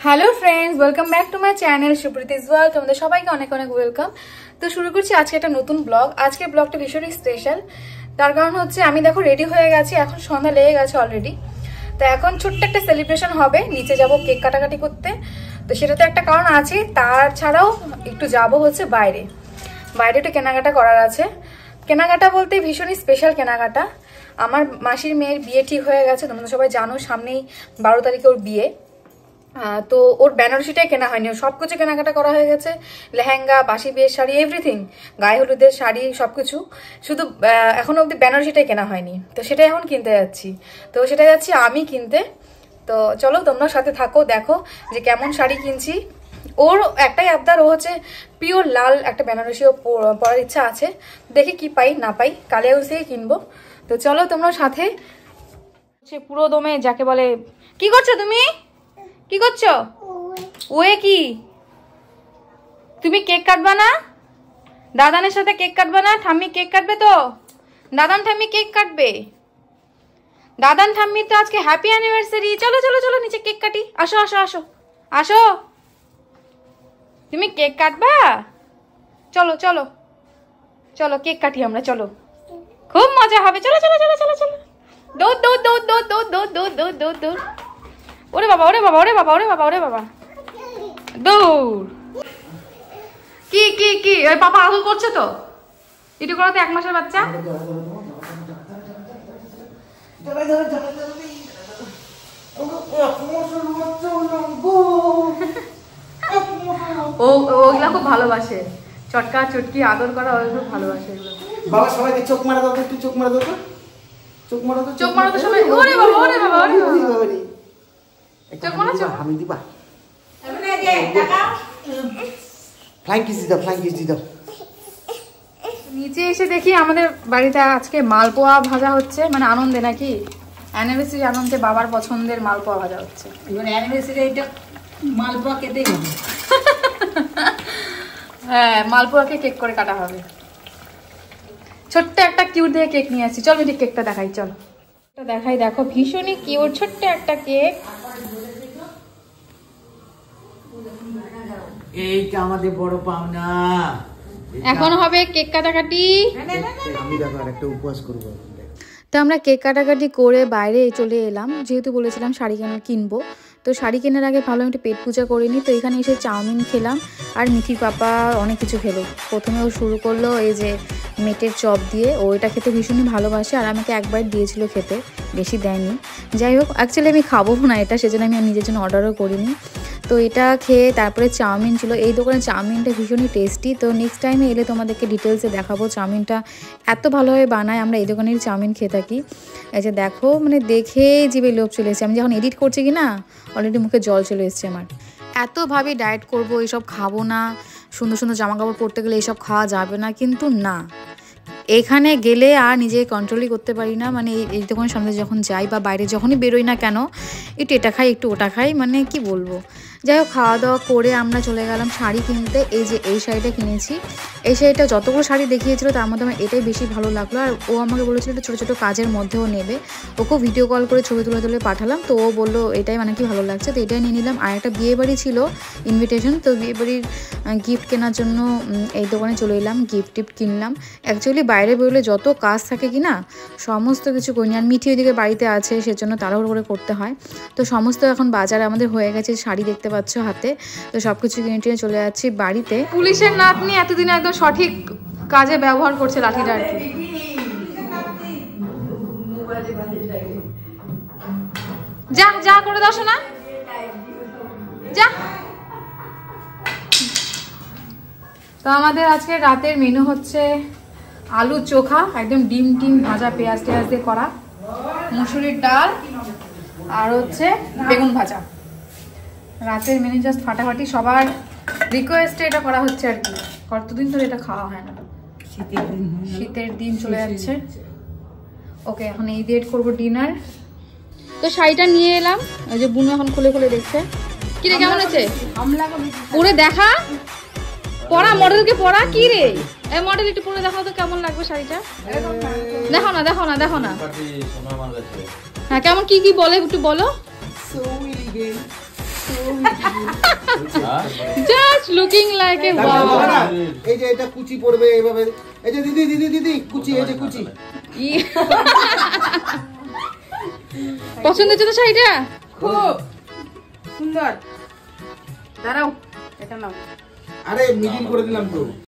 Hello friends, welcome back to my channel Supriti's world. তোমাদের সবাইকে অনেক অনেক ওয়েলকাম। তো শুরু করছি আজকে একটা নতুন ব্লগ। আজকের ব্লগটা ভীষণই স্পেশাল, তার কারণ হচ্ছে আমি দেখো রেডি হয়ে গেছি, এখন সন্ধ্যা লেগে গেছে অলরেডি। তো এখন ছোট্ট একটা সেলিব্রেশন হবে, নিচে যাব কেক কাটাকাটি করতে। তো সেটাতে একটা কারণ আছে, তাছাড়াও একটু যাব হচ্ছে বাইরে একটু কেনাকাটা করার আছে। কেনাকাটা বলতে ভীষণই স্পেশাল কেনাকাটা। আমার মাসির মেয়ের বিয়ে ঠিক হয়ে গেছে, তোমরা সবাই জানো, সামনেই 12 তারিখে ওর বিয়ে। তো ওর বেনারসিটাই কেনা হয়নি, সবকিছু কেনাকাটা করা হয়ে গেছে, লেহেঙ্গা, বাসি বিয়ের শাড়ি, এভরিথিং, গায়ে হলুদের শাড়ি, সবকিছু। শুধু এখনো অব্দি বেনারসিটাই কেনা হয়নি, তো সেটাই এখন কিনতে যাচ্ছি। তো সেটা যাচ্ছি আমি কিনতে। তো চলো তোমরা সাথে থাকো, দেখো যে কেমন শাড়ি কিনছি। ওর একটাই আবদার, ও হচ্ছে পিওর লাল একটা বেনারসিও পরার ইচ্ছা আছে। দেখি কি পাই না পাই, কালিয়া থেকে কিনবো। তো চলো তোমরা সাথে। পুরো দমে যাকে বলে। কি করছো তুমি? কি করছো? ওয়ে কি তুমি কেক কাটবা না? দাদানের সাথে কেক কাটবা না? ঠাম্মি কেক কাটবে তো? দাদান ঠাম্মি কেক কাটবে। দাদান ঠাম্মি তো আজকে হ্যাপি অ্যানিভার্সারি। চলো চলো চলো নিচে কেক কাটি। আসো আসো আসো আসো। তুমি কেক কাটবা? চলো চলো চলো কেক কাটি আমরা, চলো, খুব মজা হবে। চলো চলো চলো চলো চলো। দৌড় দৌড় দৌড় দৌড় দৌড় দৌড় দৌড় দৌড় দৌড় দৌড়। ওরে বাবা ওরে বাবা ওরে বাবা ওরে বাবা ওরে বাবা, দৌড়। কি কি কি ওই পাপা আদর করছে তো? এটু করো তো, 1 মাসের বাচ্চা। ও ওগুলা খুব ভালোবাসে, চটকা চটকি আদর করা ওই খুব ভালোবাসে এগুলো। বাবা সবাইকে চোখ মারা দাও, একটু চোখ মারা দাও তো, চোখ মারা দাও, চোখ মারা তো সবাই। ওরে বাবা ওরে বাবা ওরে বাবা, চোখ মারা চোখ আমি দিবা। ফ্লাইং কিস দাও, ফ্লাইং কিস দাও। নিচে এসে দেখি আমাদের বাড়িতে আজকে মালপোয়া ভাজা হচ্ছে, মানে আনন্দে নাকি অ্যানিভার্সারি আনন্দে বাবার পছন্দের মালপোয়া ভাজা হচ্ছে। এবার অ্যানিভার্সারি এটা মালপোয়া কেটেই হবে। হ্যাঁ, মালপোয়াকে কেক করে কাটা হবে। ছোট্ট একটা কিউট দিয়ে কেক নিয়ে আসছি, চল মিটি কেকটা দেখাই, চল দেখাই। দেখো ভীষণই কিউট ছোট্ট একটা কেক। এইটা আমাদের বড় পাওনা। এখন হবে কেক কাটাকাটি। আমি দেখো আর একটা উপবাস করবো। তো আমরা কেক কাটাকাটি করে বাইরে চলে এলাম, যেহেতু বলেছিলাম শাড়ি কিনবো। তো শাড়ি কেনার আগে ভালো একটু পেট পূজা করে নিই। তো এখানে এসে চাউমিন খেলাম, আর মিঠির পাপা অনেক কিছু খেলো। প্রথমে ও শুরু করলো এই যে মেটের চপ দিয়ে, ও এটা খেতে ভীষণই ভালোবাসে, আর আমাকে একবার দিয়েছিল খেতে, বেশি দেয়নি। যাই হোক, অ্যাকচুয়ালি আমি খাবো না এটা, সেজন্য আমি নিজের জন্য অর্ডারও করিনি। তো এটা খেয়ে তারপরে চাউমিন ছিল। এই দোকানের চাউমিনটা ভীষণই টেস্টি। তো নেক্সট টাইমে এলে তোমাদেরকে ডিটেলসে দেখাবো চাউমিনটা এত ভালোভাবে বানায়। আমরা এই দোকানের চাউমিন খেয়ে থাকি। এই যে দেখো, মানে দেখেই জিভে লোভ চলে এসেছে। আমি যখন এডিট করছি কি না, অলরেডি মুখে জল চলে এসছে আমার। এত ভাবি ডায়েট করবো, এইসব খাবো না, সুন্দর সুন্দর জামা কাপড় পরতে গেলে এইসব খাওয়া যাবে না, কিন্তু না, এখানে গেলে আর নিজে কন্ট্রোলই করতে পারি না। মানে এই দোকানের সামনে যখন যাই বা বাইরে যখনই বেরোই না কেন, একটু এটা খাই একটু ওটা খাই, মানে কি বলবো। যাই হোক, খাওয়া দাওয়া করে আমরা চলে গেলাম শাড়ি কিনতে। এই যে এই শাড়িটা কিনেছি। এই শাড়িটা যতগুলো শাড়ি দেখিয়েছিল তার মধ্যে আমার এটাই বেশি ভালো লাগলো। আর ও আমাকে বলেছিল এটা ছোটো ছোটো কাজের মধ্যেও নেবে। ওকেও ভিডিও কল করে ছবি তুলে তুলে পাঠালাম, তো ও বললো এটাই মানে কি ভালো লাগছে, তো এটাই নিয়ে নিলাম। আর একটা বিয়েবাড়ি ছিল, ইনভিটেশন, তো বিয়েবাড়ির গিফট কেনার জন্য এই দোকানে চলে এলাম, গিফট টিফট কিনলাম। অ্যাকচুয়ালি বাইরে বেরোলে যত কাজ থাকে কি না, সমস্ত কিছু করিনি। আর মিঠি ওইদিকে বাড়িতে আছে, সেজন্য তাড়াহুড়ো করে করতে হয়। তো সমস্ত এখন বাজার আমাদের হয়ে গেছে, শাড়ি দেখতে পাচ্ছ হাতে। তো সব কিছু কিনে টিনে চলে যাচ্ছি বাড়িতে। পুলিশের নাতনি এতদিন একদম সঠিক কাজে ব্যবহার করছে লাঠিটা আর কি। যা যা করে দাও শোনা, যা। তো আমাদের আজকে রাতের মেনু হচ্ছে আলু চোখা, একদম ডিম টিম ভাজা, পেঁয়াজ টেয়াজ দিয়ে করা, মুসুরির ডাল, আর হচ্ছে বেগুন ভাজা। রাতের মেনু জাস্ট ফাটাফাটি, সবার রিকোয়েস্টে এটা করা হচ্ছে আর কি। কতদিন ধরে এটা খাওয়া হয় না, শীতের দিন চলে যাচ্ছে। ওকে, এখন এই দিয়ে করবো ডিনার। তো শাড়িটা নিয়ে এলাম, ওই যে বুনু এখন খুলে খুলে দেখছে। কি রে, কেমন আছে? পরে দেখা, পরা মডেলকে পরা। কি রে এই মডেল একটু পরে দেখাও তো, কেমন লাগবে শাড়িটা? দেখো না দেখো না দেখো না। হ্যাঁ, কেমন কি কি বলে একটু বলো। জাস্ট লুকিং লাইক এ তারপরে ওয়াও। বলে না, এই যে এটা কুচি পড়বে এইভাবে, এই যে দিদি দিদি দিদি কুচি, এই যে কুচি। পছন্দ হচ্ছে তো শাড়িটা? খুব সুন্দর। দাঁড়াও, এটা নাও। আরে মিডিল করে দিলাম তো।